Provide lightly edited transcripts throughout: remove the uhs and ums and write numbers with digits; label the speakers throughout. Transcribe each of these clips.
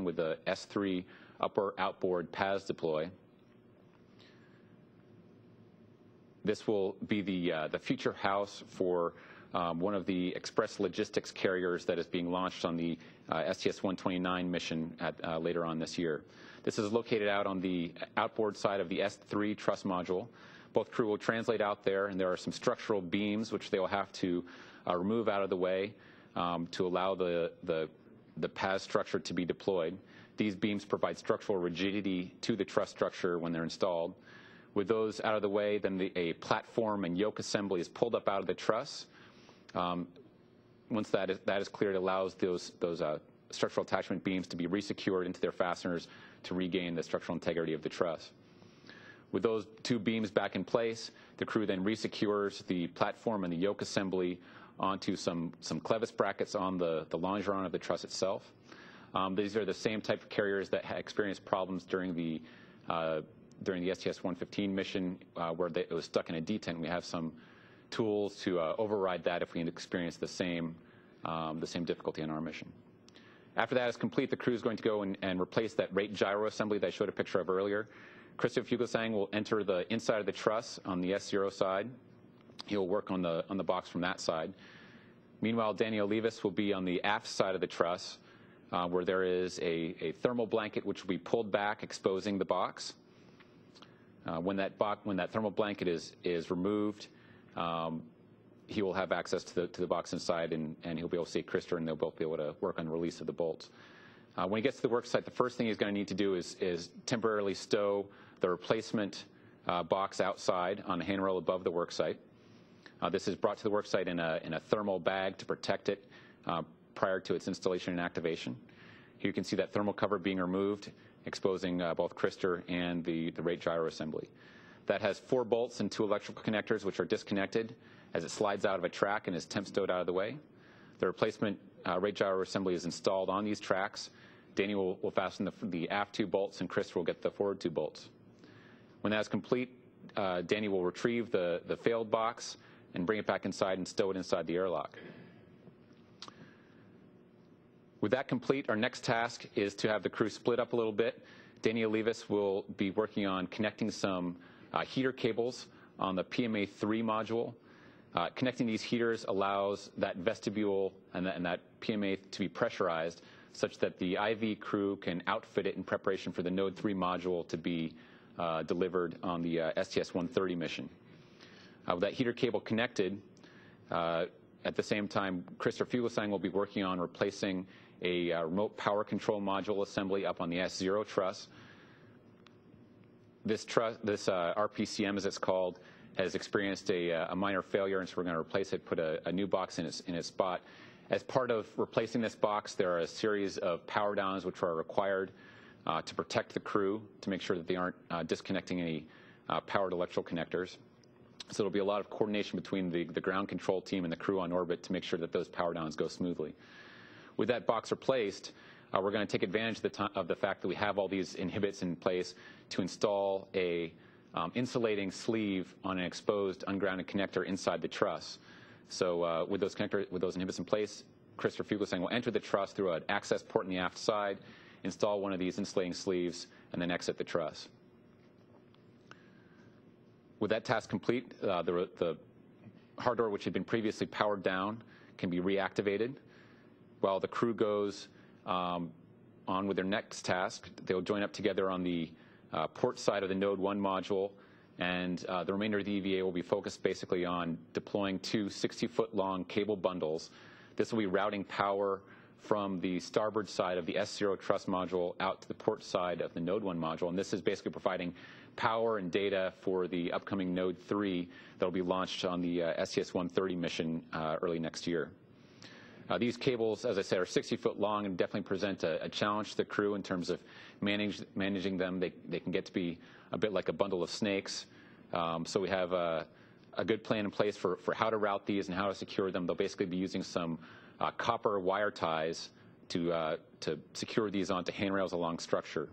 Speaker 1: with the S3 upper outboard PAS deploy. This will be the future house for one of the express logistics carriers that is being launched on the STS-129 mission later on this year. This is located out on the outboard side of the S3 truss module. Both crew will translate out there, and there are some structural beams which they will have to remove out of the way to allow the PAS structure to be deployed. These beams provide structural rigidity to the truss structure when they're installed. With those out of the way, then a platform and yoke assembly is pulled up out of the truss. Once that is cleared, it allows those structural attachment beams to be resecured into their fasteners to regain the structural integrity of the truss. With those two beams back in place, the crew then resecures the platform and the yoke assembly onto some clevis brackets on the longeron of the truss itself. These are the same type of carriers that experienced problems during the STS-115 mission where it was stuck in a detent. We have some tools to override that if we experience the same difficulty in our mission. After that is complete, the crew is going to go and replace that rate gyro assembly that I showed a picture of earlier. Christopher Fugelsang will enter the inside of the truss on the S0 side. He'll work on the box from that side. Meanwhile, Daniel Levis will be on the aft side of the truss where there is a thermal blanket which will be pulled back, exposing the box. When that thermal blanket is removed, he will have access to the box inside, and he'll be able to see Krister, and they'll both be able to work on release of the bolts. When he gets to the work site, the first thing he's going to need to do is temporarily stow the replacement box outside on a handrail above the work site. This is brought to the work site in a thermal bag to protect it prior to its installation and activation. Here you can see that thermal cover being removed, exposing both Krister and the rate gyro assembly. That has 4 bolts and 2 electrical connectors which are disconnected as it slides out of a track and is temp stowed out of the way. The replacement rate gyro assembly is installed on these tracks. Danny will fasten the aft 2 bolts, and Krister will get the forward 2 bolts. When that is complete, Danny will retrieve the failed box and bring it back inside and stow it inside the airlock. With that complete, our next task is to have the crew split up a little bit. Daniel Levis will be working on connecting some heater cables on the PMA-3 module. Connecting these heaters allows that vestibule and that PMA to be pressurized such that the IV crew can outfit it in preparation for the Node 3 module to be delivered on the STS-130 mission. With that heater cable connected, at the same time, Christopher Fugelsang will be working on replacing a remote power control module assembly up on the S0 truss. This RPCM, as it's called, has experienced a minor failure, and so we're going to replace it, put a new box in its spot. As part of replacing this box, there are a series of power downs which are required to protect the crew, to make sure that they aren't disconnecting any powered electrical connectors. So there'll be a lot of coordination between the ground control team and the crew on orbit to make sure that those power downs go smoothly. With that box replaced, we're going to take advantage of the fact that we have all these inhibits in place to install a insulating sleeve on an exposed ungrounded connector inside the truss. So with those inhibits in place, Christopher Fugelsang will enter the truss through an access port on the aft side, install one of these insulating sleeves, and then exit the truss. With that task complete, the hard door, which had been previously powered down, can be reactivated. While the crew goes on with their next task, they'll join up together on the port side of the Node 1 module, and the remainder of the EVA will be focused basically on deploying 2 60-foot-long cable bundles. This will be routing power from the starboard side of the S0 truss module out to the port side of the Node 1 module, and this is basically providing power and data for the upcoming Node 3 that will be launched on the STS-130 mission early next year. These cables, as I said, are 60 foot long and definitely present a challenge to the crew in terms of managing them. They can get to be a bit like a bundle of snakes. So we have a good plan in place for how to route these and how to secure them. They'll basically be using some copper wire ties to secure these onto handrails along structure.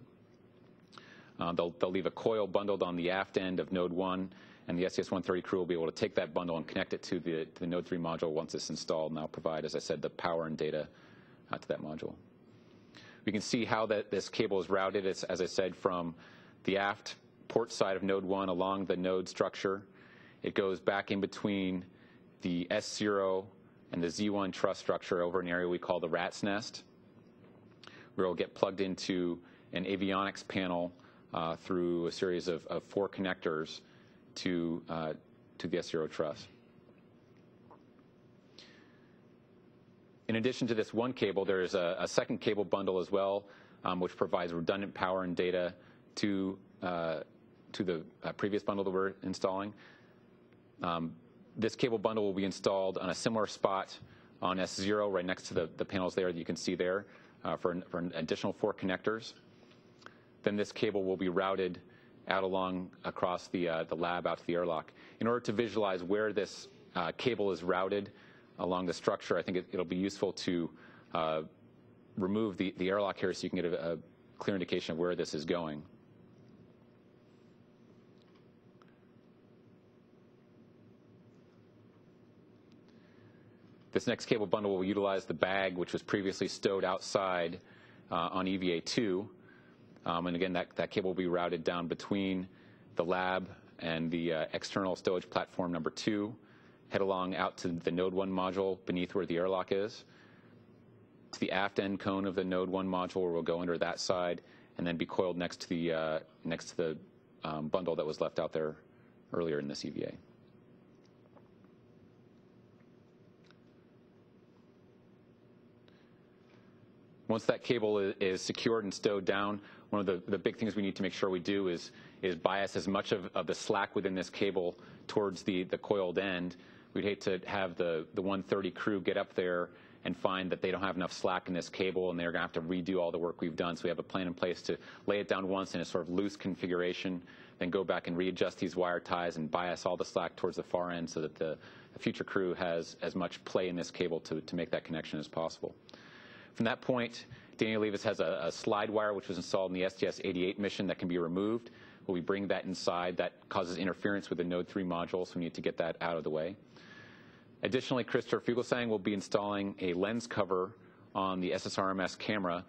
Speaker 1: They'll leave a coil bundled on the aft end of Node 1, and the STS-130 crew will be able to take that bundle and connect it to the Node 3 module once it's installed, and that'll provide, as I said, the power and data to that module. We can see how this cable is routed. It's, as I said, from the aft port side of node 1 along the node structure. It goes back in between the S0 and the Z1 truss structure over an area we call the rat's nest, where it will get plugged into an avionics panel through a series of 4 connectors to the S0 truss. In addition to this one cable, there is a second cable bundle as well, which provides redundant power and data to the previous bundle that we're installing. This cable bundle will be installed on a similar spot on S0, right next to the panels there that you can see there, for an additional 4 connectors. Then this cable will be routed out across the lab out to the airlock. In order to visualize where this cable is routed along the structure, I think it'll be useful to remove the airlock here so you can get a clear indication of where this is going. This next cable bundle will utilize the bag which was previously stowed outside on EVA2. And again, that cable will be routed down between the lab and the external stowage platform number 2, head along out to the node 1 module beneath where the airlock is, to the aft end cone of the node 1 module where we'll go under that side, and then be coiled next to the bundle that was left out there earlier in this EVA. Once that cable is secured and stowed down, one of the big things we need to make sure we do is bias as much of the slack within this cable towards the coiled end. We'd hate to have the 130 crew get up there and find that they don't have enough slack in this cable and they're going to have to redo all the work we've done. So we have a plan in place to lay it down once in a sort of loose configuration, then go back and readjust these wire ties and bias all the slack towards the far end so that the future crew has as much play in this cable to make that connection as possible. From that point, Daniel Levis has a slide wire which was installed in the STS-128 mission that can be removed. We'll be bringing that inside. That causes interference with the node 3 module, so we need to get that out of the way. Additionally, Christopher Fugelsang will be installing a lens cover on the SSRMS camera.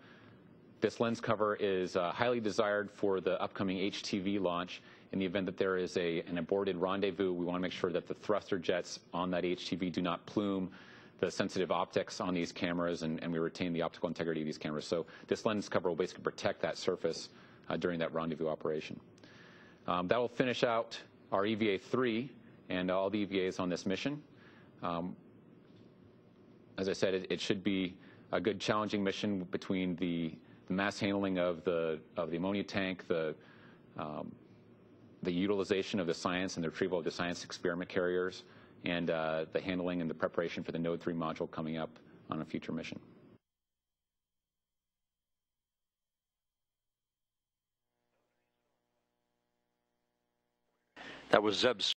Speaker 1: This lens cover is highly desired for the upcoming HTV launch. In the event that there is an aborted rendezvous, we want to make sure that the thruster jets on that HTV do not plume the sensitive optics on these cameras, and we retain the optical integrity of these cameras. So this lens cover will basically protect that surface during that rendezvous operation. That will finish out our EVA3 and all the EVAs on this mission. As I said, it should be a good challenging mission between the mass handling of the ammonia tank, the utilization of the science and the retrieval of the science experiment carriers, and the handling and the preparation for the node 3 module coming up on a future mission.
Speaker 2: That was Zeb's